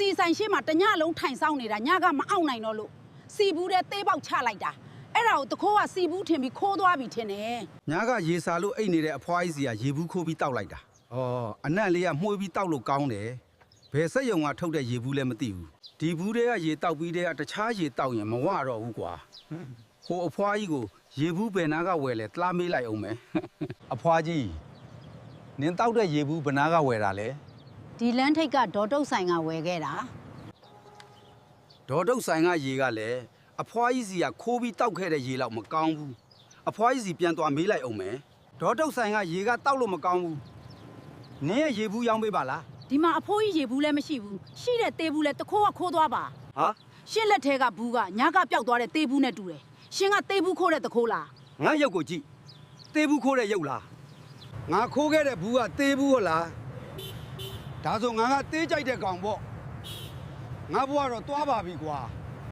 စီဆိုင်ရှေ့မှာတညလုံးထိုင်ဆောင်နေတာညကမအောင်နိုင်တော့လို့စီဘူးတဲ့သေးပေါက်ချလိုက်တာအဲ့ဒါကိုတခိုးကစီဘူးထင်ပြီးခိုးသွားပြီထင်တယ် ညာကရေစာလို့အိတ်နေတဲ့အဖွားကြီးစီကရေဘူးခိုးပြီးတောက်လိုက်တာဩအနက်လေးကမှုှေးပြီးတောက်လို့ကောင်းတယ်ဘယ်စက်ယုံကထုတ်တဲ့ရေဘူးလည်းမသိဘူးဒီဘူးတွေကရေတောက်ပြီးတဲ့ကတခြားရေတောက်ရင်မဝတော့ဘူးကွာဟိုအဖွားကြီးကိုရေဘူးဘယ်နာကဝယ်လဲတလားမေးလိုက်အောင်မယ်အဖွားကြီးနင်တောက်တဲ့ရေဘူးဘယ်နာကဝယ်တာလဲ ဒီလန်းထိတ်ကဒေါ်တုတ်ဆိုင်ကဝယ်ခဲ့တာ ဒေါ်တုတ်ဆိုင်ကရေကလည်းအဖွားကြီးစီကခိုးပြီးတောက်ခဲ့တဲ့ရေလောက်မကောင်းဘူးအဖွားကြီးစီပြန်သွားမေးလိုက်အောင်မယ်ဒေါ်တုတ်ဆိုင်ကရေကတောက်လို့မကောင်းဘူးနင်ရဲ့ရေဘူးရောင်းပေးပါလား ဒီမှာအဖိုးကြီးရေဘူးလည်းမရှိဘူးရှိတဲ့သေးဘူးလည်းတခိုးကခိုးသွားပါ ဟာ ရှင်းလက်ထဲကဘူးကညကပျောက်သွားတဲ့သေးဘူးနဲ့တူတယ်ရှင်ကသေးဘူးခိုးတဲ့တခိုးလား ငါရုပ်ကိုကြည့်သေးဘူးခိုးတဲ့ရုပ်လားငါခိုးခဲ့တဲ့ဘူးကသေးဘူးဟုတ်လားဒါဆိုငါကသေးကြိုက်တဲ့ကောင်ပေါ့ငါဘွားတော့သွားပါပြီကွာ